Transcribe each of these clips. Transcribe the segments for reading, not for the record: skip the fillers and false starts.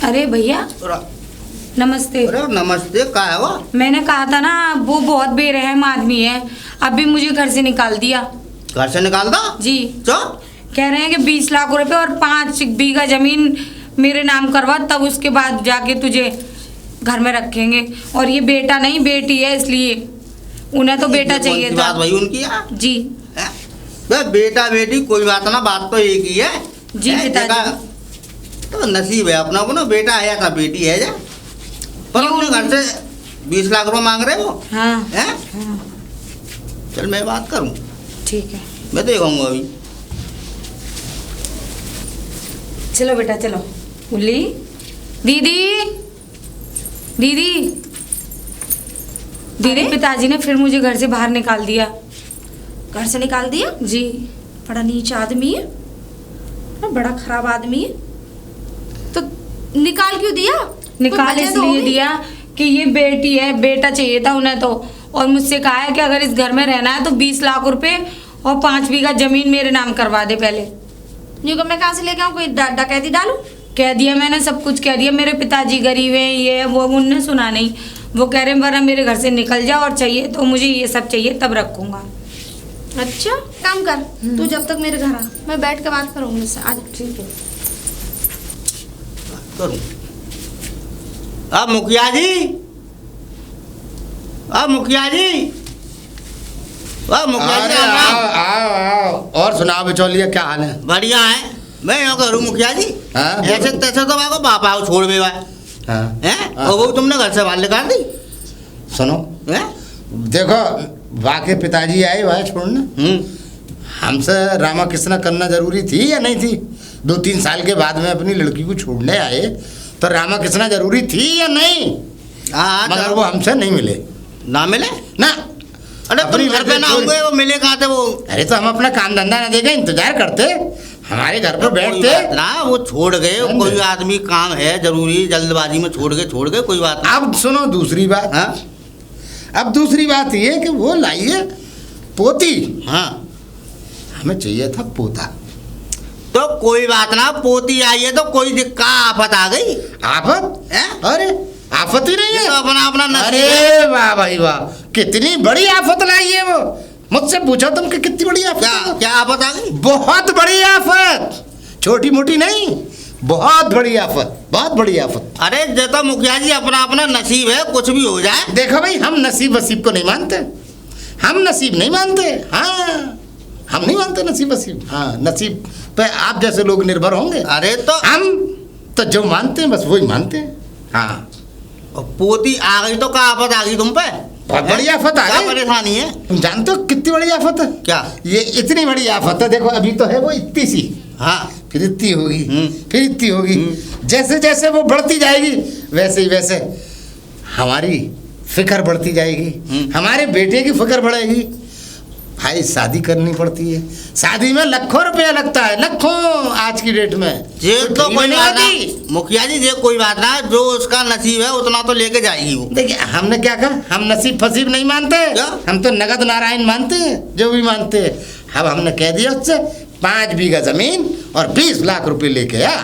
अरे भैया नमस्ते। अरे नमस्ते, क्या है वो? मैंने कहा था ना वो बहुत बेरहम आदमी है, अभी मुझे घर से निकाल दिया। घर से निकाल दो जी। तो कह रहे हैं कि 20 लाख रुपए और 5 बीघा जमीन मेरे नाम करवा, तब उसके बाद जाके तुझे घर में रखेंगे। और ये बेटा नहीं बेटी है, इसलिए उन्हें तो बेटा चाहिए था। बात भाई उनकी है? जी। बेटा बेटी कोई बात ना, बात तो एक ही है। जी पिताजी। तो नसीब है अपना को ना, बेटा है या बेटी है जा, पर अपने घर से 20 लाख रुपए मांग रहे हो। हाँ। हैं? हाँ। चल मैं बात करूं। ठीक है, मैं देखूंगा अभी। चलो बेटा चलो। उल्ली दीदी दीदी दीदी, पिताजी ने फिर मुझे घर से बाहर निकाल दिया। घर से निकाल दिया? जी। बड़ा नीच आदमी है और बड़ा खराब आदमी है। तो निकाल क्यों दिया? निकाल कोई वजह तो इसलिए होगी? दिया कि ये बेटी है, बेटा चाहिए था उन्हें तो। और मुझसे कहा है कि अगर इस घर में रहना है तो 20 लाख रुपए और 5 बीघा जमीन मेरे नाम करवा दे पहले। यूँ मैं कहाँ से लेके आऊँ? कोई डकैती डालूं? कह दिया मैंने, सब कुछ कह दिया। मेरे पिताजी गरीब हैं, ये है, वो, उनने सुना नहीं। वो कह रहे हैं वरना मेरे घर से निकल जाओ, और चाहिए तो मुझे ये सब चाहिए तब रखूंगा। अच्छा काम कर, तू जब तक मेरे घर आ, मैं बैठ के बात करूंगी उससे। आज ठीक है। करूं। अब मुखिया जी, अब मुखिया जी, अब मुखिया जी, अरे राम आओ राम। आओ आओ। और सुनाओ बिचौलिया, क्या हाल है? बढ़िया है। मैं यहाँ करूँ मुखिया जी? हाँ? ऐसे तैसे तो बाबा बापा को छोड़ भी हाँ। हैं, हाँ। और वो तुमने घर से बाहर निकाल दी सुनो, हैं? देखो वाके पिताजी आए वह छोड़ने, हमसे रामा कृष्णा करना जरूरी थी या नहीं थी? 2-3 साल के बाद में अपनी लड़की को छोड़ने आए तो रामा कृष्णा जरूरी थी या नहीं? हाँ, मगर तो वो हमसे नहीं मिले ना मिले ना। अरे अपनी तुम घर पे लड़की ना छोड़- होंगे, वो मिले कहाँ थे वो? अरे तो हम अपना काम धंधा ना देके इंतजार करते, हमारे घर पर कोई बैठते। बात ना, वो छोड़ गए। समझे? कोई आदमी काम है जरूरी, जल्दबाजी में छोड़ गए, कोई बात नहीं। अब सुनो दूसरी बात। हाँ अब दूसरी बात ये कि वो लाइए पोती, हाँ, हमें चाहिए था पोता। तो कोई बात ना, पोती आई है तो कोई दिक्कत आफत आ गई आफत? हैं? अरे आफत ही नहीं ये है। तो अपना अपना नसीब है। अरे वाह भाई वाह, कितनी बड़ी आफत लाई है वो। मुझसे पूछो तुम कि कितनी बड़ी आफत क्या है वो? क्या आफत आ गई? बहुत बड़ी आफत, छोटी मोटी नहीं, बहुत बड़ी आफत, बहुत बड़ी आफत। अरे ये तो मुखिया जी अपना अपना नसीब है, कुछ भी हो जाए। देखो भाई, हम नसीब वसीब को नहीं मानते, हम नसीब नहीं मानते। हाँ, हम नहीं मानते नसीब वसीब। हाँ, नसीब पे आप जैसे लोग निर्भर होंगे। अरे तो हम तो जो मानते हैं बस वही मानते हैं। हाँ, पोती आ गई तो क्या आफत आ गई तुम पे? बहुत बड़ी आफत आ क्या गई। परेशानी है? तुम जानते हो कितनी बड़ी आफत है? क्या? ये इतनी बड़ी आफत है, देखो अभी तो है वो इतनी सी, हाँ फिर इतनी होगी, हम्म। फिर इतनी होगी। जैसे जैसे वो बढ़ती जाएगी वैसे ही वैसे हमारी फिक्र बढ़ती जाएगी, हमारे बेटे की फिक्र बढ़ेगी। भाई शादी करनी पड़ती है, शादी में लाखों रुपया लगता है, लाखों आज की डेट में। ये तो तो फ्री कोई में बात नहीं होती। ना मुखिया जी, ये कोई बात ना, जो उसका नसीब है उतना तो लेके जाएगी वो। देखिए हमने क्या कहा, हम नसीब फसीब नहीं मानते, क्या? हम तो नगद नारायण मानते हैं, जो भी मानते हैं। अब हमने कह दिया उससे 5 बीघा जमीन और 20 लाख रुपए लेके आ,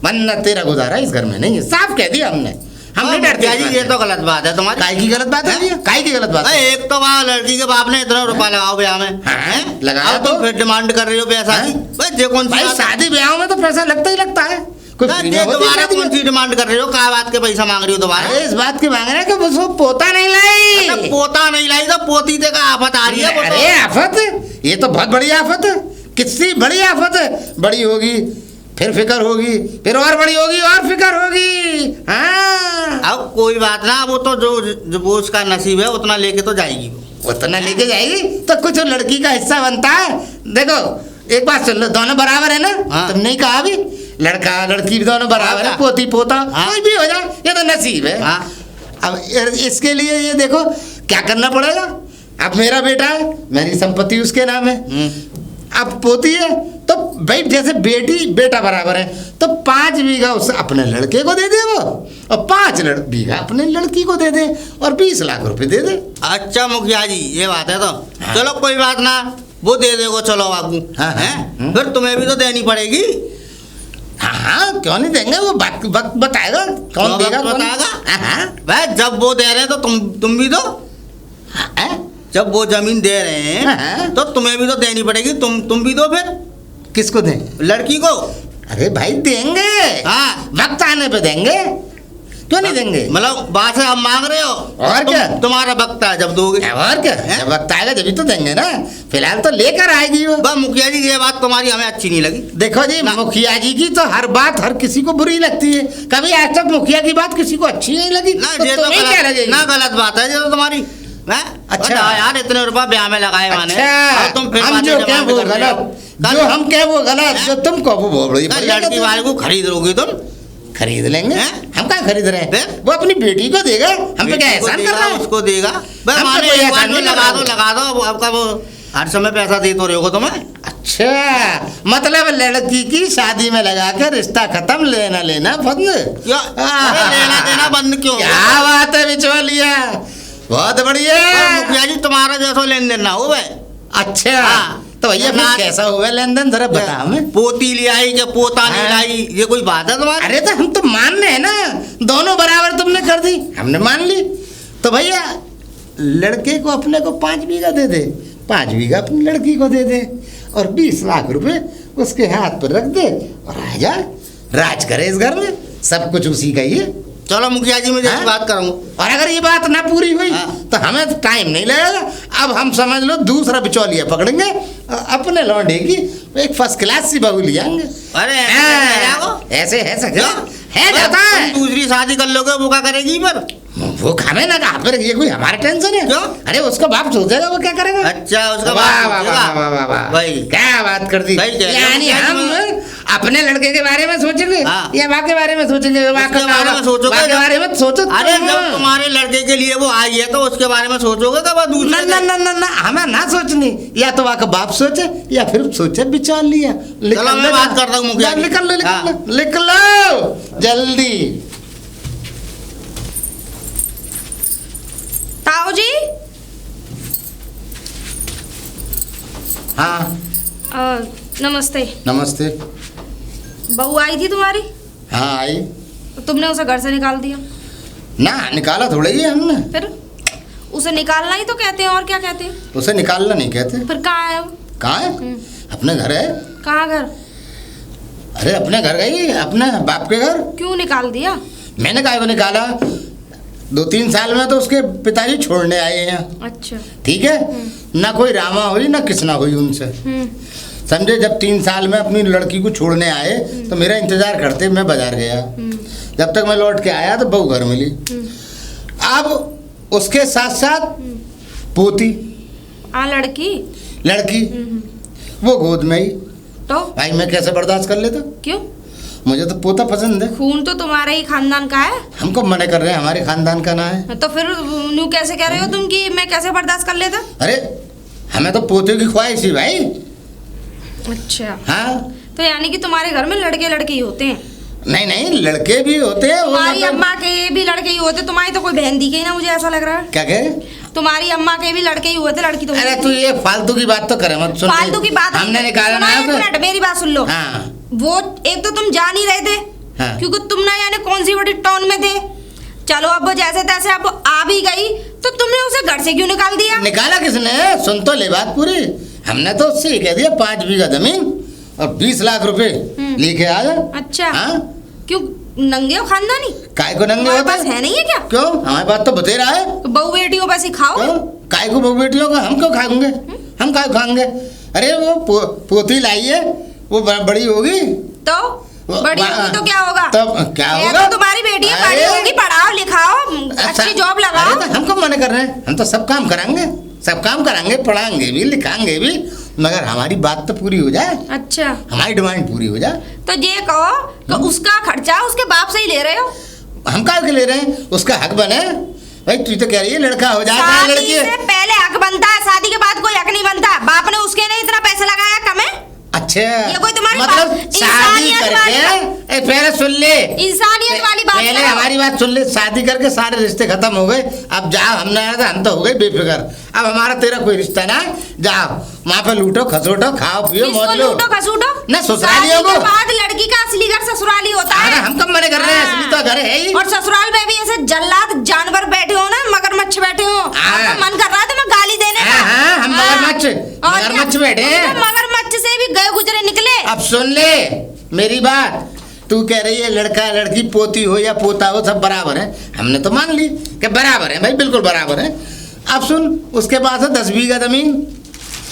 वरना तेरा गुजारा इस घर में नहीं है। साफ कह दिया हमने, हम नहीं डरते। मुखिया जी ये तो गलत बात है तुम्हारी। काय की गलत बात है भैया? काय की गलत बात है? एक तो वहाँ लड़की के बाप ने इतना रुपया लगाओ ब्याह में, हाँ, लगाया अब तुम तो। फिर डिमांड कर रही हो पैसा की। हाँ? भाई ये कौन सी भाई बात है? शादी ब्याह में तो पैसा लगता ही लगता है, कोई फ्री में ये होती दोबारा शादी कौन में? सी डिमांड कर रही हो? क्या बात के पैसा मांग रही हो दोबारा? अरे इस बात की मांग रहे हैं कि वो पोता नहीं लाई। अरे पोता नहीं लाई तो पोती दे का आफत आ रही है वो तो। अरे आफत, ये तो बहुत बड़ी आफत है, कितनी बड़ी आफत है। बड़ी होगी फिर फिक्र होगी, फिर और बड़ी होगी और फिक्र होगी। हाँ, अब कोई बात ना, वो तो जो वो उसका नसीब है उतना लेके तो जाएगी वो। उतना लेके जाएगी तो कुछ लड़की का हिस्सा बनता है। देखो एक बात सुन लो, दोनों बराबर है ना? हाँ। तुम नहीं कहा अभी, लड़का लड़की भी दोनों बराबर है, हाँ। पोती पोता हाँ। कोई भी हो जाए, ये तो नसीब है। हाँ। अब इसके लिए ये देखो क्या करना पड़ेगा। अब मेरा बेटा है, मेरी संपत्ति उसके नाम है। अब पोती है तो भाई जैसे बेटी बेटा बराबर है, तो 5 बीघा उस अपने लड़के को दे दे वो, और 5 बीघा अपने लड़की को दे दे, और 20 लाख रुपए दे दे। अच्छा मुखिया जी ये बात है तो चलो कोई बात ना, वो दे देगो, चलो बाबू हाँ, हाँ, हैं? फिर तुम्हें भी तो देनी पड़ेगी। हाँ हाँ, क्यों नहीं देंगे, वो वक्त वक्त बताएगा कौन वक्त देगा, कौन बताएगा? हाँ हाँ भाई जब वो दे रहे हैं तो तुम भी दो। हाँ, जब वो जमीन दे रहे हाँ। हैं तो तुम्हें भी तो देनी पड़ेगी, तुम भी दो फिर किसको दें? लड़की को। अरे भाई देंगे, हाँ। वक्त आने पे देंगे, क्यों नहीं देंगे? मतलब बात है, हम मांग रहे हो और क्या? तुम्हारा वक्त है जब दोगे। और क्या, जब वक्त आएगा जब तो देंगे ना, फिलहाल तो लेकर आएगी वो। बस मुखिया जी ये बात तुम्हारी हमें अच्छी नहीं लगी। देखो जी, मुखिया जी की तो हर बात हर किसी को बुरी लगती है, कभी आज तक मुखिया की बात किसी को अच्छी नहीं लगी, ना तो ये तो तुम्हें क्या गलत, लगेगी? ना गलत बात है ये तो तुम्हारी। हैं? अच्छा। बताओ यार, इतने रुपया ब्याह में लगाए मैंने, अच्छा, और तुम फिर हम बातें जो क्या जमाने वो कर रहे हो। गलत, जो हम क्या वो गलत, जो तुम कहो वो बड़ी कल बढ़िया लड़की कहते वाले को खरीद लोगी तुम। खरीद लेंगे, हैं? हम क्या खरीद रहे हैं, फिर? वो अपनी बेटी को देगा, हम पे क्या बेटी को एहसान कर देगा, रहा है? उसको देगा। बस हम पे माने कोई एक एहसान बार में नहीं लगा दो वो आपका वो हर समय पैसा दे तो रहे हो तुम्हें। अच्छा, मतलब लड़की की शादी में लगा के रिश्ता खत्म, लेना लेना बंद। क्या अरे लेना देना बंद क्यों? क्या बात है बिचौलिया, बहुत बढ़िया। पर मुखिया जी तुम्हारा जैसा लेन देन ना हो भाई। अच्छा, हाँ। तो भैया फिर ना- कैसा हुआ लेन देन, जरा बता हमें। पोती ले आई कि पोता नहीं हाँ। लाई, ये कोई बात है तुम्हारी? अरे तो हम तो मान रहे हैं ना, दोनों बराबर तुमने कर दी, हमने मान ली, तो भैया लड़के को अपने को 5 बीघा दे दे, 5 बीघा अपनी लड़की को दे दे, और 20 लाख रुपए उसके हाथ पर रख दे, और राजा राज करे इस घर में, सब कुछ उसी का ही है। चलो मुखिया जी मैं जैसी हाँ? बात करूंगा। और अगर ये बात ना पूरी हुई हाँ। तो हमें टाइम नहीं लगेगा, अब हम समझ लो दूसरा बिचौलिया पकड़ेंगे, अपने लौंडे की एक फर्स्ट क्लास सी बहू ले आएंगे। अरे हाँ, ऐसे है सके है जाता है। तुम दूसरी शादी कर लोगे वो क्या करेगी पर? वो खामे ना कहा, फिर ये कोई हमारा टेंशन है? क्यों? अरे उसका बाप सोचेगा वो क्या करेगा। अच्छा उसका वाह बाप वाह सोचेगा। वाह वाह वाह, भाई क्या बात कर दी। सही कह रहे हो, यानी क्या हम तुम्हें- अपने लड़के के बारे में सोचेंगे हाँ। या वाह के बारे में सोचेंगे? वाह उसके बारे में सोचोगे के जब- बारे में सोचो अरे तुम। जब तुम्हारे लड़के के लिए वो आई है तो उसके बारे में सोचोगे कब ना दूसरे ना ना ना ना, हमें ना सोचनी, या तो वाह का बाप सोचे या फिर सोचे बिचार लिया। चलो मैं बात करता हूँ मुखिया जी। निकल लो हाँ। निकल लो निकल लो जल्दी। ताऊ जी, हाँ नमस्ते। नमस्ते। बहू आई थी तुम्हारी, हाँ आई तो तुमने उसे घर से निकाल दिया। ना, निकाला थोड़ा ही है हमने, फिर उसे निकालना ही तो कहते हैं, और क्या कहते हैं? उसे निकालना नहीं कहते। फिर कहाँ है वो? कहाँ है? अपने घर है। कहाँ घर? अरे अपने घर गई, अपने बाप के घर। क्यों निकाल दिया? मैंने काहे को निकाला, 2-3 साल में तो उसके पिताजी छोड़ने आए हैं, अच्छा। ठीक है, ना कोई रामा हुई ना किसना हुई उनसे, समझे। जब 3 साल में अपनी लड़की को छोड़ने आए तो मेरा इंतजार करते मैं बाजार गया, जब तक मैं लौट के आया तो बहू घर मिली। अब उसके साथ साथ पोती लड़की लड़की वो गोद में ही। तो भाई मैं कैसे बर्दाश्त कर लेता, क्यों? मुझे तो पोता पसंद है। खून तो तुम्हारे ही खानदान का है। हमको मना कर रहे हैं, हमारे खानदान का ना है। तो फिर न्यू कैसे कह रहे हो तुम कि मैं कैसे बर्दाश्त कर लेता? अरे हमें तो पोते की ख्वाहिश ही भाई। अच्छा, हाँ, तो यानी कि तुम्हारे घर में लड़के लड़के ही होते हैं? नहीं नहीं, लड़के भी होते हैं। वो तुम्हारी मतलब- अम्मा के भी लड़के ही होते, तुम्हारी तो कोई बहन दिखे ही ना, मुझे ऐसा लग रहा है। क्या कहे? तुम्हारी अम्मा के भी लड़के ही हुए थे, लड़की तो अरे तू ये फालतू की बात तो करे मत, सुन। फालतू की बात हमने निकाला सुनो, ना एक उसे। मिनट मेरी बात सुन लो। हाँ वो एक तो तुम जा नहीं रहे थे, हाँ। क्योंकि तुम ना यानी कौन सी बड़ी टाउन में थे। चलो अब वो जैसे तैसे अब आ भी गई, तो तुमने उसे घर से क्यों निकाल दिया? निकाला किसने, सुन तो ले बात पूरी। हमने तो उससे ही कह दिया 5 बीघा जमीन और 20 लाख रुपए लेके आ जा। अच्छा, हाँ, क्यों नंगे हो खानदानी? काय को नंगे हमारे होते पास है नहीं है क्या? क्यों, हमारे पास तो बतेरा है। तो बहू बेटियों पर सिखाओ। क्यों, काय को बहू बेटियों का हम क्यों खाएंगे, हम काय खाएंगे। अरे वो पोती लाई है, वो बड़ी होगी तो बड़ी होगी तो क्या होगा? तब क्या ये होगा? तो तुम्हारी बेटी है, बड़ी अरे, होगी, पढ़ाओ लिखाओ, अच्छी जॉब लगाओ। अरे तो हमको मना कर रहे हैं, हम तो सब काम कराएंगे, सब काम कराएंगे, पढ़ाएंगे भी लिखाएंगे भी, मगर हमारी बात तो पूरी हो जाए, अच्छा, हमारी डिमांड पूरी हो जाए। तो ये कहो कि उसका खर्चा उसके बाप से ही ले रहे हो? हम काय के ले रहे हैं, उसका हक बने। भाई तू तो कह रही है लड़का हो जाए, चाहे शादी लड़की है। से पहले हक बनता है, शादी के बाद कोई हक नहीं बनता। बाप ने उसके नहीं इतना पैसा लगाया, कम है? अच्छा, ये कोई तुम्हारी मतलब बात- शादी इंसानियत वाली करके पहले सुन ले, इंसानियत वाली बात पहले करो। हमारी बात सुन ले। शादी करके सारे रिश्ते खत्म हो गए, अब जाओ, हमने आया था हम तो हो गए बेफिक्र, अब हमारा तेरा कोई रिश्ता ना है, जाओ। वहाँ पे लूटो खसोटो खाओ पियो किसको मौज लो। लूटो खसूटो? ना ससुरालियों शादी को। के बाद लड़की का असली घर ससुराली होता अरे है। हम कब मने कर रहे हैं, हाँ। असली तो घर है ही। और ससुराल में भी ऐसे जल्लाद जानवर बैठे हो ना, मगरमच्छ बैठे हो। हाँ। आपका मन कर रहा है तो मैं गाली देने का। हाँ, हम हाँ। मगरमच्छ और क्या? बैठे हैं। तुम तो मगरमच्छ से भी गए गुजरे निकले। अब सुन ले मेरी बात, तू कह रही है लड़का लड़की पोती हो या पोता हो सब बराबर है, हमने तो मान ली कि बराबर है भाई, बिल्कुल बराबर है। अब सुन, उसके पास है 10 बीघा जमीन।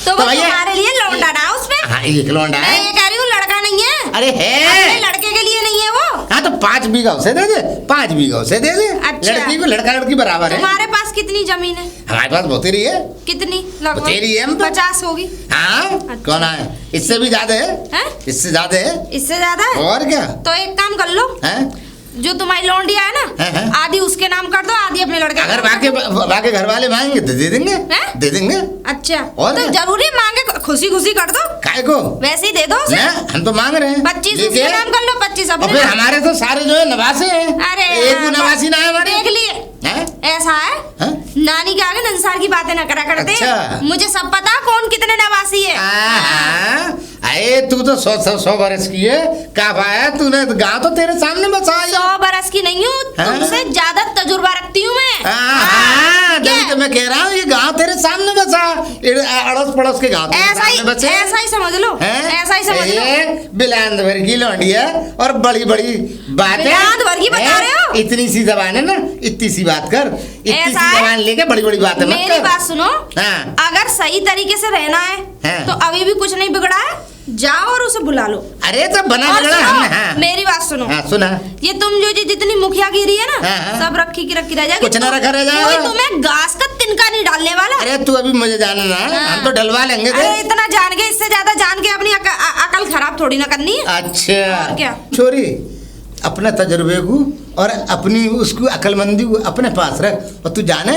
तो वो भैया- तुम्हारे लिए लौंडा ना उसमें। हाँ, एक लौंडा मैं है। ये कह रही हूँ लड़का नहीं है। अरे अपने है। लड़के के लिए नहीं है वो। हाँ तो 5 बीघा उसे दे दे, 5 बीघा उसे दे दे। अच्छा। लड़की को लड़का लड़की बराबर है। तुम्हारे पास कितनी जमीन है? हमारे पास बतेरी है। कितनी? लगभग बतेरी है हम तो। 50 होगी। हाँ कौन है, इससे भी ज्यादा है, हैं? इससे ज्यादा है। इससे ज्यादा है? और क्या तो एक काम कर लो, है? जो तुम्हारी लौंडिया है ना, हैं? आधी उसके नाम कर दो, आधी अपने लड़के अगर के नाम कर बाकी घर वाले मांगेंगे तो दे देंगे, हैं? दे देंगे। दो। अच्छा और तो क्या? जरूरी मांगे खुशी खुशी कर दो, काय को वैसे ही दे दो उसे। ना, हम तो मांग रहे हैं 25 लेके। उसके नाम कर लो, 25 और अपने फिर नाम। हमारे तो सारे जो है नवासे हैं। अरे एक भी हाँ, नवासी ना है हमारे। देख लिए हैं? ऐसा है, हैं? नानी के आगे नंसार की बातें ना करा करते। अच्छा। मुझे सब पता कौन कितने नवासी है। हाँ, अरे तू तो 100 बरस की है, का पाया तूने, गाँव तो तेरे सामने बसा है। 100 बरस की नहीं हूँ, हाँ? तुमसे ज्यादा तजुर्बा रखती हूँ मैं। हाँ, क्या? जब तो मैं कह रहा हूँ ये गांव तेरे सामने बसा, अड़ोस पड़ोस के गांव तेरे सामने बसे। ऐसा ही समझ लो, हैं? ऐसा ही समझ लो। ये बिलांद भर की लौंडिया और बड़ी बड़ी बातें। बिलांद भर की बता हैं? रहे हो? इतनी सी जबान है ना, इतनी सी बात कर, इतनी ऐसा सी है? जबान लेके बड़ी बड़ी बातें मत मेरी कर। बात सुनो, हाँ। अगर सही तरीके से रहना है हाँ। तो अभी भी कुछ नहीं बिगड़ा है, जाओ और उसे बुला लो। अरे तो बना और बिगड़ा सुनो, हमने। हाँ मेरी बात सुनो, हाँ सुना। ये तुम जो जितनी मुखियागिरी है ना, हाँ, हाँ। सब रखी की रखी रह जाएगी। कुछ ना रखा रह जाएगा। कोई तुम्हें घास का तिनका नहीं डालने वाला। अरे तू अभी मुझे जानना है, हाँ। हम तो डलवा लेंगे थे। अरे इतना जान के, इससे ज्यादा जान के अपनी अकल खराब थोड़ी ना करनी है। अच्छा और क्या? छोरी, अपने तजुर्बे को और अपनी उसको अकलमंदी को अपने पास रख। और तू जाने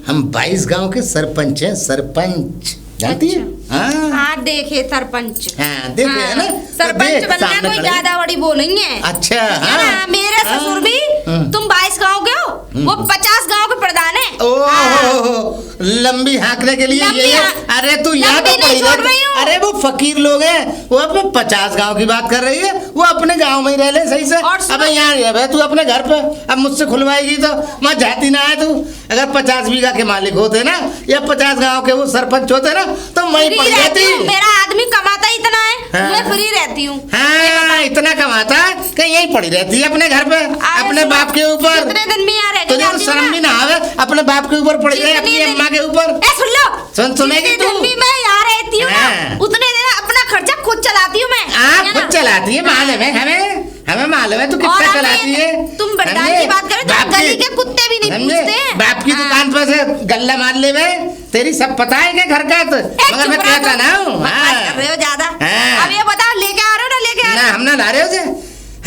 हम 22 गांव के सरपंच हैं, सरपंच जानती है? हाँ हाँ देखे सरपंच। हाँ देखे है ना, हाँ, तो सरपंच देख, बनना सामने कोई खड़े। ज्यादा बड़ी वो नहीं है। अच्छा है हाँ ना, मेरे ससुर भी, हाँ। तुम 22 गांव के हो, वो 50 गांव के प्रधान है। ओह लंबी हाँकने के लिए लंबी ये हाँ- अरे तू यहाँ लंबी तो नहीं पड़ी छोड़ रह। रही हूँ। अरे वो फकीर लोग हैं, वो अपने 50 गांव की बात कर रही है, वो अपने गांव में ही रह ले सही से। और सुनो- अबे यहाँ रह बे, तू अपने घर पे अब मुझसे खुलवाएगी तो मैं जाती ना है तू। अगर 50 बीघा के मालिक होते ना या 50 गांव के वो सरपंच होते ना तो मैं फ्री पड़ रहती जाती। हूँ, मेरा आदमी कमाता इतना है, हाँ। मैं फ्री रहती हूँ। हाँ इतना कमाता कि यहीं पड़ी रहती है अपने घर पे, अपने सुनो, बाप के ऊपर। कितने दिन में यहाँ रह के तुझे तो जाती हूँ शर्म ना? भी ना आवे, अपने बाप के ऊपर पड़ी जाए, जितनी अपनी दिन- अम्मा के ऊपर। ए सुन लो, सुनेगी जितने तू? दिन भी मैं यहाँ रहती हूँ हाँ। ना, उतने दिन अपना खर्चा खुद चलाती हूँ मैं। आप है खुद ना? चलाती है, मालूम है हमें मालूम है तू और कितना हमें- चलाती है। तुम बंडाल समझे? की बात करो तो बाप गली की- के कुत्ते भी नहीं समझे? पूछते हैं। बाप की हाँ। दुकान पर से गल्ला मार ले में तेरी सब पता है क्या घर का तो, ए, मगर मैं चुप रहो कहता तुम। ना हूँ। बकवास कर रहे हो ज्यादा। हाँ। अब ये बताओ, लेके आ रहे हो ना लेके आ ना रहे हम ना ला रहे हो जे,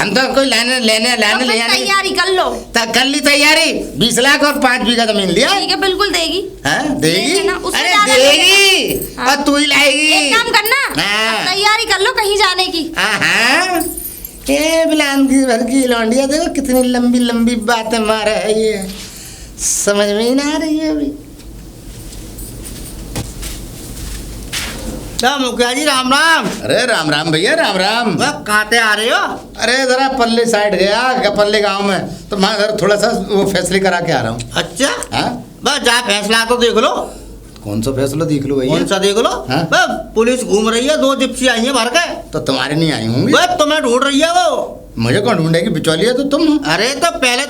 हम तो कोई लेने हो? तो ले फिर आने तैयारी कर लो। कर ली तैयारी, 20 लाख और 5 बीघा जमीन लिया। ठीक है, बिल्कुल देगी। हाँ देगी, देगी ना, उससे अरे ज्यादा देगी हाँ। और तू ही लाएगी। एक काम करना, हाँ। अब तैयारी कर लो कहीं जाने की। हाँ ये बिलान की भर की लौंडिया देखो कितनी लंबी लंबी बातें मारे है, ये समझ में ही ना आ रही है अभी। क्या मुखिया जी राम राम। अरे राम राम भैया, राम राम। वह कहाँ से आ रहे हो? अरे जरा पल्ले साइड गया, पल्ले गांव में, तो मैं इधर थोड़ा सा वो फैसले करा के आ रहा हूँ। अच्छा हाँ बस जा फैसला तो देख लो। कौन सा फैसला देख लो भैया? कौन सा देख लो? हाँ? बस पुलिस घूम रही है, 2 जिप्सी आई है भर के। तो तुम्हारे नहीं आई होंगी। बस तुम्हें ढूंढ रही है वो। मुझे कौन ढूंढेगी, बिचौलिया तो तुम हो। अरे तो पहले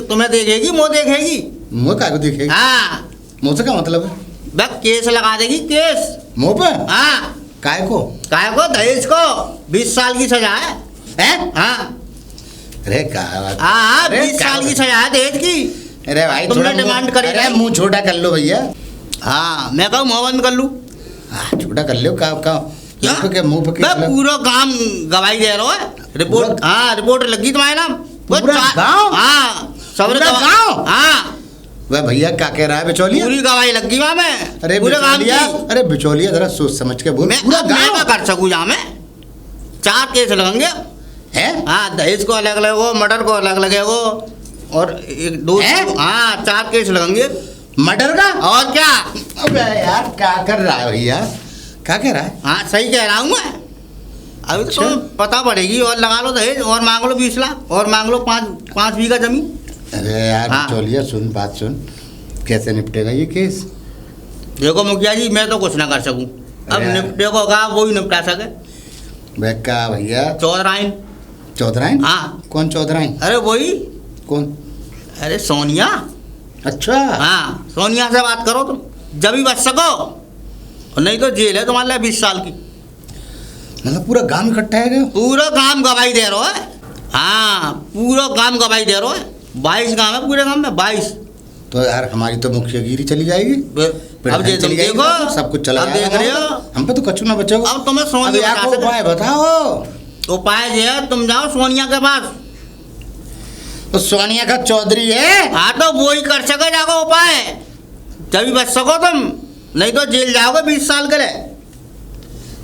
तुम्हें देखेगी, वो देखेगी। मुँह का देखेगी? हाँ मुँह से क्या मतलब है? बस केस लगा देगी, केस। मुँह पे? हाँ काय को? काय को? दहेज को 20 साल की सजा है। हैं? हाँ अरे क्या बात? हाँ अरे 20 क्या साल की बात? सजा है दहेज की। अरे भाई तुमने थोड़ा मुंह- डिमांड करी अरे नहीं? मुंह छोटा कर लो भैया। हाँ मैं कहूँ मुँह बंद कर लूँ? हाँ, छोटा कर लो का मुंह पे मुंह पे बस पूरा काम गवाही दे रहा है। रिपोर्ट, पूरा- हाँ रिपोर्ट लगी तुम्हारे नाम। बस पूरा गाँव? हाँ सब पूरा गाँव? हाँ वह भैया क्या कह रहा है बिचौलिया? पूरी गवाही लगी वहाँ में। अरे पूरे काम बिचौलिया, की। अरे बिचौलिया जरा सोच समझ के बोल। मैं पूरा अब मैं गाँव क्या कर सकूँ यहाँ में? 4 केस लगेंगे। है? हाँ दहेज को अलग लगेगो, मर्डर को अलग लगेगो, और एक 2 हैं? हाँ 4 केस लगेंगे। मर्डर का? और क्या? अबे यार क्या कर रहा है भैया? क्या कह रहा है? हाँ सही कह रहा हूँ मैं। अभी तो अच्छा। तुम्हें पता पड़ेगी, और लगा लो दहेज, और मांग लो 20 लाख, और मांग लो 5 बीघा जमीन। अरे यार हाँ। बिचौलिया सुन, बात सुन, कैसे निपटेगा ये केस? देखो मुखिया जी, मैं तो कुछ ना कर सकूँ। अब अरे यार। निपटे को कहा वो ही निपटा सके। बैग का भैया चौधराइन। चौधराइन? हाँ। कौन चौधराइन? अरे वही, कौन? अरे सोनिया। अच्छा। हाँ, सोनिया से बात करो तुम, जब ही बच सको, और नहीं तो जेल है तुम्हारे लिए 20 साल की। मतलब पूरा गांव इकट्ठा है क्या? पूरा काम गवाही दे रहा है। हाँ, पूरा काम गवाही दे रहा है। 22 गाँव है पूरे गाँव में, 22। तो यार हमारी तो मुखियागिरी चली जाएगी। अब जे तुम देखो, सब कुछ चला अब देख जाएगा रहे हमारा। हो। हम पे तो कछु ना बचेगा। अब तुम्हें अब सोनिया यार को उपाय बताओ। उपाय जो है, तुम जाओ सोनिया के पास। तो सोनिया का चौधरी है। हाँ तो वो ही कर सके जाओ उपाय, जब भी बच सको तुम, नहीं तो जेल जाओगे 20 साल के लिए।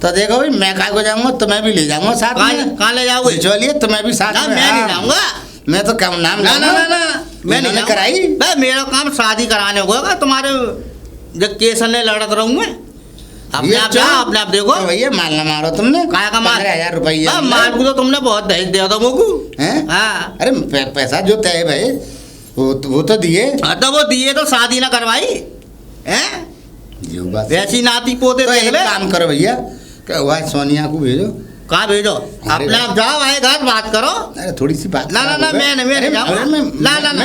तो देखो भाई, मैं काय को जाऊंगा, तुम्हें भी ले जाऊंगा साथ में। कहाँ ले जाओगे? चलिए तुम्हें भी साथ ना में। मैं नहीं हाँ। जाऊंगा। मैं तो कम नाम ना ना ना ना, मैं नहीं मैंने जाऊंगा। कराई। बे, मेरा काम शादी कराने को होगा, तुम्हारे जब केस ने लड़त रहूं मैं। अपने आप जाओ, अपने आप देखो। तो भैया माल ना मारो तुमने। काय का माल? 15,000 रुपया। माल को तो तुमने बहुत दहेज दिया था मुझको। हैं? हाँ। अरे पैसा जो तय है भाई, वो तो दिए। हाँ तो वो दिए तो शादी ना करवाई हैं? जो बात। वैसी नाती पोते तो देख एक ले। काम करो भैया, क्या हुआ है, सोनिया को भेजो। कहाँ भेजो? अरे अपने आप जाओ, आए घर बात करो। अरे थोड़ी सी बात। ना, ना, खराब ना, हो गई। मैं नहीं जाऊंगा। अरे ना, ना, ना।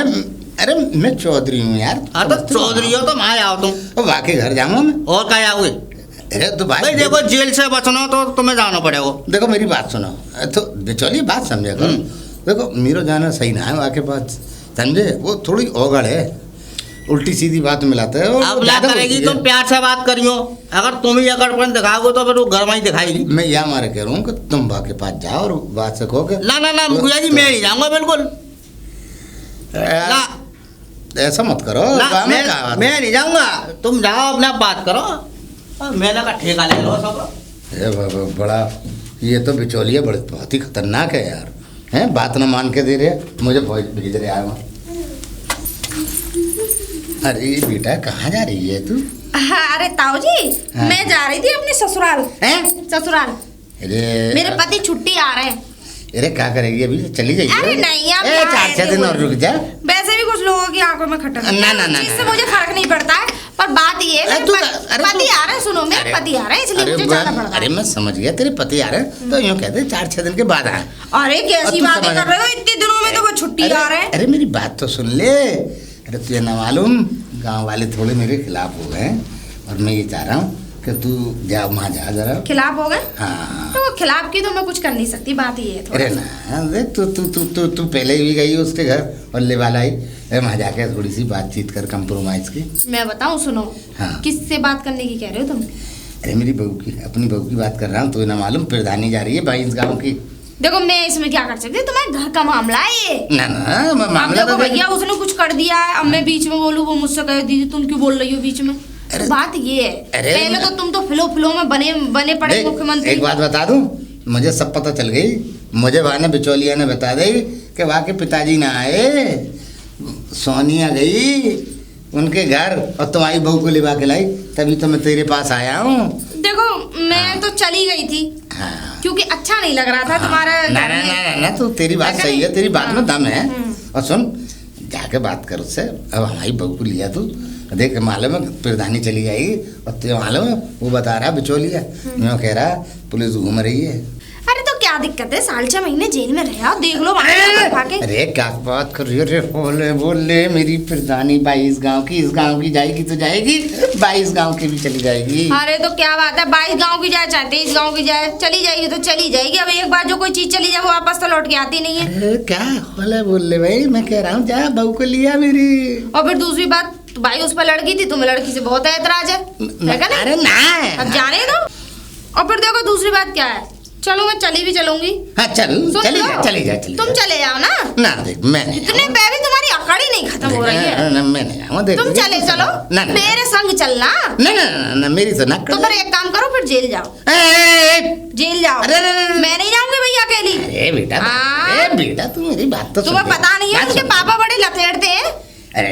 अरे मैं चौधरी हूँ यार। हाँ तो चौधरी हो तो वहाँ आओ तुम, तो वाकई घर जाऊंगा मैं। और कहाँ आओगे? अरे तो भाई भाई देखो, जेल से बचना हो तो तुम्हें जाना पड़ेगा। देखो मेरी बात सुनो। तो बिचौलिए बात समझे करो। देखो मीरो जाना सही ना है वाके पास, समझे? वो थोड़ी ओगड़ है, उल्टी सीधी बात मिलाता है। वो अब ना ज्यादा करेगी, होती है। तुम प्यार से बात करियो। अगर तुम ही अकड़पन दिखाओगे तो फिर वो घर में ही दिखाएगी। मैं यह मारे कह रहा हूँ कि तुम बा के पास जाओ और बात से कहो कि ना ना ना मुखिया जी, मैं नहीं जाऊंगा बिल्कुल ना। ऐसा मत करो। ना, गाँव में क्या बात है? मैं नहीं जाऊंगा। तुम जाओ, अपने आप बात करो, और मैंने का ठेका ले लो सब। बड़ा ये तो बिचौलिया बड़े बहुत ही खतरनाक है यार। हैं, बात ना मान के दे रहे, मुझे भेज रहे आए वहाँ। अरे बेटा कहाँ जा रही है तू? हाँ, अरे ताऊ जी, हाँ। मैं जा रही थी अपने ससुराल। हैं? ससुराल। अरे मेरे पति छुट्टी आ रहे हैं। अरे क्या करेगी अभी, चली जाइए। अरे नहीं, अब ए, क्या 4-6 है, दिन और रुक जा। वैसे भी कुछ लोगों की आंखों में खटक ना, ना, ना, इससे ना। मुझे फर्क नहीं पड़ता है, पर बात ये है, अरे मेरे तू- पति अरे पति तू- आ रहे हैं। सुनो, मेरे पति आ रहे हैं, इसलिए मुझे जाना पड़ रहा अरे है। मैं समझ गया, तेरे पति आ रहे हैं तो यूँ कहते 4-6 दिन के बाद आए। अरे कैसी तू बातें समझ- कर रहे हो, इतने दिनों में तो वो छुट्टी आ रहे हैं। अरे मेरी बात तो सुन ले। अरे तुझे ना मालूम, गांव वाले थोड़े मेरे खिलाफ हो गए, और मैं ये चाह रहा हूँ कि तू जा वहाँ जा जरा। खिलाफ हो गए हाँ। तो वो खिलाफ की तो मैं कुछ कर नहीं सकती, बात ये है थोड़ा अरे सा। ना देख, तू पहले भी गई उसके घर और ले वाला आई। अरे वहाँ जाके थोड़ी सी बातचीत कर, कंप्रोमाइज की। मैं बताऊं, सुनो। हाँ। किससे बात करने की कह रहे हो तुम? अरे मेरी बहू की, अपनी बहू की बात कर रहा हूँ। तुझे ना मालूम, प्रधानी जा रही है 22 गाँव की। देखो, मैं इसमें क्या कर सकती हूँ, तुम्हारे घर का मामला है ये। ना ना अब मामला देखो तो देख- भैया, उसने कुछ कर दिया है, अब मैं बीच में बोलूं, वो मुझसे कहे दीदी तुम क्यों बोल रही हो बीच में। अरे- तो बात ये है, अरे पहले तो तुम तो फिलो फिलो में बने पड़े देख, मुख्यमंत्री। एक बात बता दूं, मुझे सब पता चल गई। मुझे वहाँ ने बिचौलिया ने बता दी कि वहाँ के पिताजी ना आए, सोनिया गई उनके घर और तुम्हारी बहू को लिवा के लाई, तभी तो मैं तेरे पास आया हूँ। देखो, मैं तो चली गई थी हाँ। क्योंकि अच्छा नहीं लग रहा था तुम्हारा। ना ना ना ना, तो तेरी बात ऐसा सही है, नहीं? तेरी बात में दम है। हम्म। और सुन, जाके बात कर उससे। अब हमारी बहू को लिया तू, देख मालूम है प्रधानी चली जाएगी, और तुझे मालूम है वो बता रहा बिचौलिया, मैं कह रहा पुलिस घूम रही है। अरे तो क्या दिक्कत है, 4.5 महीने जेल में रहा, देख लो वहाँ खबर खा के। अरे क्या बात कर रही हो रे, बोल ले मेरी प्रधानी 22 गांव की, इस गांव की जाएगी तो जाएगी, 22 गांव की भी चली जाएगी। अरे तो क्या बात है, 22 गांव की जाए चाहे 23 गांव की जाए, चली जाएगी तो चली जाएगी। अब एक बार जो कोई चीज चली जाए वो वापस तो लौट के आती नहीं है। अरे क्या बोल ले भाई, मैं कह रहा हूँ जा बहू को लिया मेरी। और फिर दूसरी बात, तो भाई उस पर लड़की थी, तुम्हें लड़की से बहुत ऐतराज है क्या नहीं? अरे ना, अब जाने दो। और फिर देखो दूसरी बात क्या है, चलो मैं चली भी चलूंगी। हाँ चल, सुन चली लो, जा चली जा चली तुम जा। चले जाओ ना। ना देख, मैं नहीं इतने जाऊँगा। पे भी तुम्हारी अकड़ ही नहीं खत्म हो रही है। ना, मैं नहीं जाऊँगा, देख तुम चले चलो, ना ना मेरे संग चलना। ना ना ना, ना मेरी तो ना तो फिर एक काम करो, फिर जेल जाओ, जेल जाओ। अरे, अरे, अरे, मैं नहीं जाऊंगी भैया अकेली। अरे बेटा, हाँ। अरे बेटा तू मेरी बात तो सुन तुम्हें ले। पता नहीं है, बात उनके सुन। पापा बड़े लतेड़ थे। अरे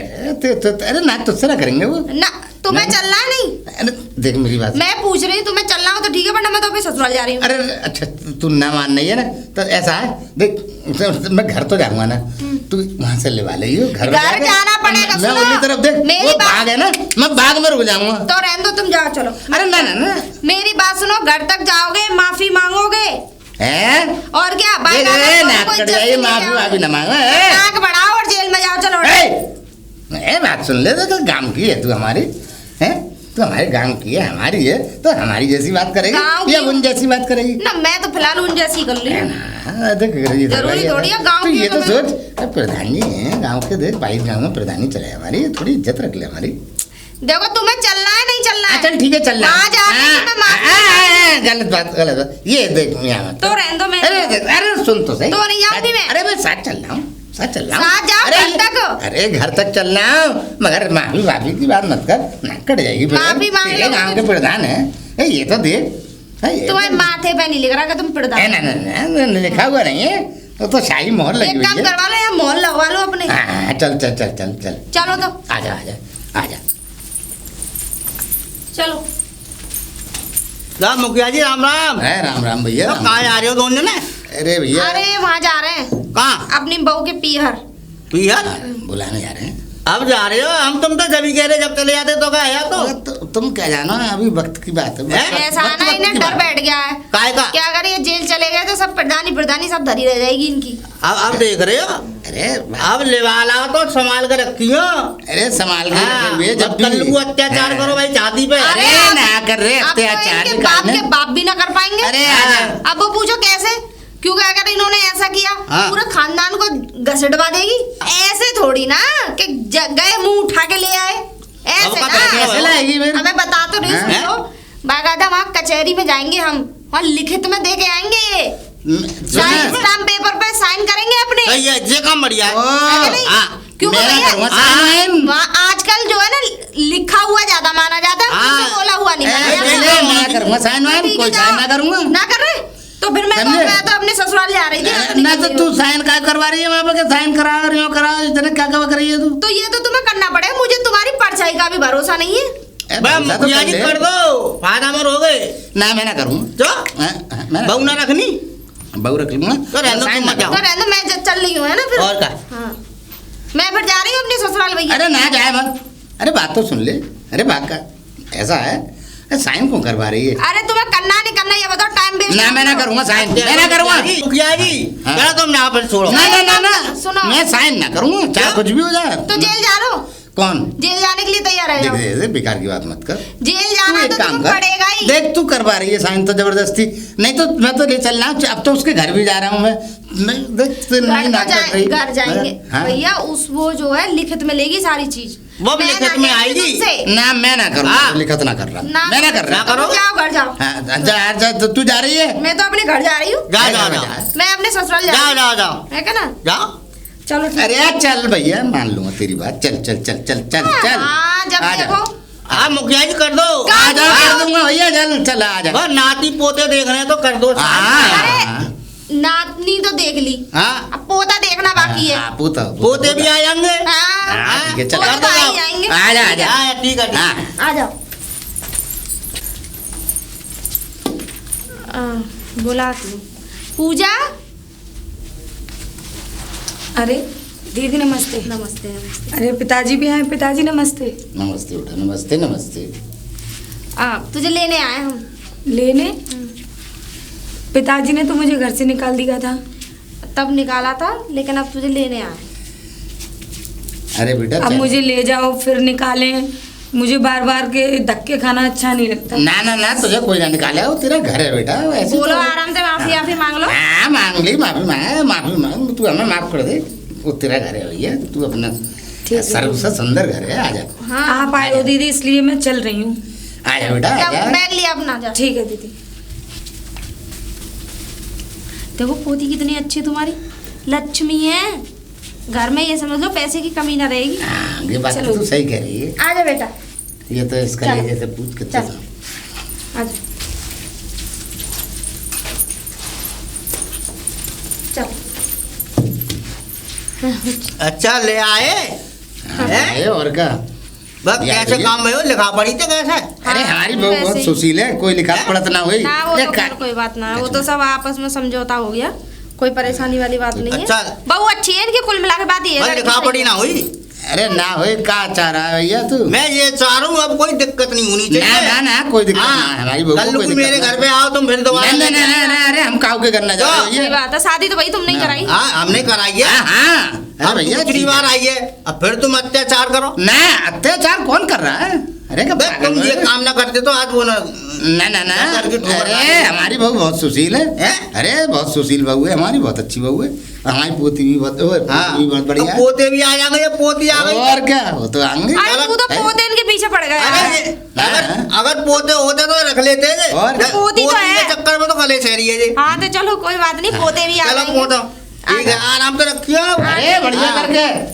अरे ना तुझसे ना करेंगे वो। ना तुम्हें नहीं। चलना है नहीं? अरे देख मेरी बात। मैं पूछ रही हूँ तुम्हें चलना हो तो ठीक है, वरना मैं तो अपने ससुराल जा रही हूँ। अरे अच्छा तू ना मान नहीं है ना, तो ऐसा है देख, मैं घर तो जाऊंगा ना, तू वहां से लेवा ले घर घर जाना पड़ेगा, मैं सुनो। उन्हीं तरफ देख, मेरी वो बात- बाग है ना, मैं बाग में रुक जाऊंगा। तो रहने दो, तुम जाओ चलो। अरे ना ना ना मेरी बात सुनो, घर तक जाओगे माफी मांगोगे हैं? और क्या? देख, बाइक ए, नाक कट जाए, माफी ना मांगो, ए। नाक बढ़ाओ और जेल में जाओ, चलो। ए, बात सुन ले, तो गांव की है तू हमारी, हैं? तू हमारे गांव की है, हमारी है, तो हमारी जैसी बात करेगी गाँव या की- उन जैसी बात करेगी? ना मैं तो फिलहाल उन जैसी कर ली। देख ये तो जरूरी भाई थोड़ी है गाँव तो की ये तो तो मैं- सोच, अब प्रधान जी हैं गांव के, देख 22 गांव में प्रधानी चले हमारी, थोड़ी इज्जत रख ले हमारी। देखो तुम्हें चलना है नहीं चलना है? चल ठीक है, चल वहाँ जाके मैं माफी गलत बात, गलत बात, ये देख यहाँ मत। तो रहने दो, मैं अरे देख, अरे सुन तो सही। तो नहीं जाऊंगी मैं। अरे मैं साथ चल रहा हूँ, साथ चल रहा हूँ। साथ जाओ अरे घर तक। अरे घर तक चल रहा हूँ, मगर माफी वाफी की बात मत कर, नाक कट जाएगी फिर। माफी मांग तेरे लो। गाँव के प्रधान है, ए, ये तो देख, ए, ये तुम्हें तो- माथे पे नहीं लिख रहा कि तुम ए, प्रधान। ना ना ना लिखा हुआ नहीं है, तो शाही मोहर लगी एक हुई काम है। करवा लो, या मॉल लगवा लो अपने। हाँ, चल चल चल चल चल, चलो तो आजा आजा आजा। चलो। राम मुखिया जी, राम राम। है राम राम भैया। तो कहाँ जा रहे हो दोनों जने? अरे भैया, अरे वहाँ जा रहे हैं कहाँ? अपनी बहू के पीहर। पीहर? बुलाने जा रहे हैं। अब जा रहे हो? हम तुम तो जब कह रहे जब चले जाते तो क्या आया तो तुम क्या जानो, अभी वक्त की बात है। ऐसा ना इन्हें डर बैठ गया है। काय का? क्या करिए, जेल चले गए तो सब प्रधानी सब धरी रह जाएगी इनकी। अब देख रहे हो, अरे अब लेवाला तो संभाल कर रखियो। अरे संभाल के हाँ, रखेंगे, जब कल को अत्याचार हाँ। करो भाई छाती पे। अरे ना कर रहे अब तो अत्याचार इनके के बाप कारण। के बाप भी ना कर पाएंगे। अरे हाँ। अब वो पूछो कैसे, क्योंकि अगर इन्होंने ऐसा किया हाँ। पूरे खानदान को घसीटवा देगी। ऐसे थोड़ी ना कि गए मुंह उठा के ले आए, ऐसे अब का ना। कैसे लाएगी फिर? हमें बता तो रही, हाँ। सुन लो, बाकायदा वहाँ कचहरी में जाएंगे हम, वहाँ लिखित में दे के आएंगे ये, स्टाम्प पेपर पे साइन करेंगे अपने। सही है, ये काम बढ़िया है। है कि नहीं? हाँ। क्योंकि मेरा भैया, करूँगा साइन। वहाँ आजकल जो है ना लिखा हुआ ज्यादा माना जाता है, हाँ। मुझसे बोला हुआ नहीं माना नहीं, जाता। नहीं, मैं करूँगा साइन वाइन, ठीक है, कोई जाओ। साइन ना करूँगा। ना कर रहे तो फिर मैं समझे? तो अपने ससुराल जा रही थी। ना तो तू साइन का करवा रही है वहाँ पे, साइन करा और यूँ करा, इतने क्या क्या कर रही है तू? तो ये तो तुम्हें करना पड़ेगा, मुझे तुम्हारी परछाई का भी भरोसा नहीं है। ए, बड़ा भरोसा तो मुखिया जी ले। कर दो, फायदा मर हो गए। ना मैं ना करूँगा। जो मैं बहू ना रखनी बहू रख लूँगा। तो रहने दो, साइन तुम ना मत जाओ। तो रहने दो, मैं चल रही हूँ, है ना फिर। और क्या? हाँ, मैं फिर जा रही हूँ अपने ससुराल भैया। अरे ना जाए मत, अरे बात तो सुन ले। अरे बात का ऐसा है, अरे साइन क्यों करवा रही है? अरे तुम्हें करना नहीं करना ये बताओ, टाइम वेस्ट। ना मैं ना करूँगा साइन, मैं ना करूँगा। मुखिया जी हाँ। चलो तुम यहाँ पर छोड़ो। ना ना ना ना, सुनो। मैं साइन ना करूँगा, चाहे कुछ भी हो जाए। तो जेल जा रहे हो? कौन? जेल जाने के लिए तैयार है देख जाओ। दे बेकार की बात मत कर। जेल तू जाना एक तो काम तुम्हें कर, पड़ेगा ही। देख तू करवा रही है साइन तो जबरदस्ती, नहीं तो मैं तो ले चल रहा हूँ, अब तो उसके घर भी जा रहा हूँ मैं देख तू नहीं ना कर रही। घर जाएंगे हाँ? भैया, उस वो जो है लिखित में लेगी सारी चीज। वो भी मैं लिखित ना में कहती आएगी। तुमसे। ना मैं ना करूँगा, हाँ। लिखत ना कर रहा, ना मैं ना कर रहा। ना करो। जाओ घर जाओ। हाँ, जा जा, तो तू जा रही है? मैं तो अपने घर जा रही हूँ। जाओ जा, जाओ जा, जाओ मैं अपने ससुराल जा जाओ रही जाओ जाओ हूँ, है क्या ना? जाओ। चलो ठीक। अरे यार चल भैया, मान लूंगा तेरी बात, चल चल चल चल चल चल। हाँ, जब आ जा। देखो हाँ मुखिया जी कर दो। आ जा, कर दूंगा भैया, चल चल आ जा। बस नाती पोते देख रहे हैं तो कर दो। हाँ। नातनी तो देख ली, हाँ अब पोता देखना बाकी है। हाँ, पोता पोते भी आ जाएंगे। हाँ, हाँ, ठीक है, चल। पोता कर दो, आ जाओ। ही जाएंगे। आ जा आ जा। हाँ ठीक है ठीक है। हाँ आ जाओ। बुलाती हूँ। पूजा। अरे दीदी नमस्ते। नमस्ते नमस्ते। अरे पिताजी भी आए, पिताजी नमस्ते। नमस्ते बेटा, नमस्ते नमस्ते। तुझे लेने आए हम। लेने? पिताजी ने तो मुझे घर से निकाल दिया था। तब निकाला था, लेकिन अब तुझे लेने आए। अरे बेटा अब चल। मुझे ले जाओ फिर निकालें, मुझे बार बार के धक्के खाना अच्छा नहीं लगता। ना ना ना, तुझे कोई ना निकाला, वो तेरा घर है बेटा, ऐसे बोलो तो- आराम से, माफी आफी मांग लो। हाँ मांग ली, माफी मांग, तू हमें माफ कर दे, वो तेरा घर है भैया, तू अपना ठीक है। सर्व से सुंदर घर है, आ जा हाँ, आप आए हो दीदी, इसलिए मैं चल रही हूँ। आ जा बेटा, आ जा, जा। बैग लिया अपना, जा। ठीक है दीदी। देखो पोती कितनी अच्छी तुम्हारी, लक्ष्मी है घर में, ये समझ लो पैसे की कमी ना रहेगी। हाँ, ये बात चलो। तो तू सही कह रही है, आ जा बेटा, ये तो इसका चलो। जैसे पूछ के चल। आ जाओ। चल। अच्छा ले आए। है और क्या। बस यार कैसे ये- काम भयो लिखा पड़ी थे कैसे अरे हाँ, हमारी बहू वैसे बहुत ही। सुशील है, कोई लिखा पढ़त ना हुई। ना वो ये तो का- खैर कोई बात ना है, वो तो सब आपस में समझौता हो गया, कोई परेशानी वाली बात नहीं है। अच्छा। बहू अच्छी है इनकी, कुल मिला के बात ये है, बस लड़की लिखा सही पड़ी है। ना हुई। अरे ना हुई का चाह रहा है भैया तू? मैं ये चाह रहा हूँ अब कोई दिक्कत नहीं होनी ना चाहिए। ना ना कोई दिक्कत हाँ, ना है, हमारी बहू को कल कोई को दिक्कत मेरे ना घर है। पे आओ तुम फिर दोबारा नहीं नहीं नहीं नहीं, अरे हम काऊ के करना चाह रहे सही हैं बात है, शादी तो भाई तुमने ही कराई। हाँ हमने कराई है। हाँ हाँ अरे अब भैया दूसरी बार आई है अब फिर तुम अत्याचार करो। ना अत्याचार कौन कर रहा है? अरे क्या बस पागल तुम हो ये गए? काम ना करते तो आज वो ना ना ना ना घर की ठोकर अरे मारी। हमारी बहू बहुत सुशील है। हैं? अरे बहुत सुशील बहू है हमारी, बहुत अच्छी बहू है। और हमारी पोती भी बहुत हाँ भी बहुत बढ़िया अब है। पोते भी आ जाएंगे, पोती आ गई। और क्या वो तो आएंगे। अरे तू तो है? पोते इनके पीछे पड़ गया अरे है। ये- अगर पोते होते तो रख लेते थे। और क्या? पोती तो है। के चक्कर में तो गले से रही है जी। हाँ तो चलो कोई बात नहीं, पोते भी आ चलो जाएंगे। पोतो ठीक है, आराम से रखियो। अरे बढ़िया हाँ। करके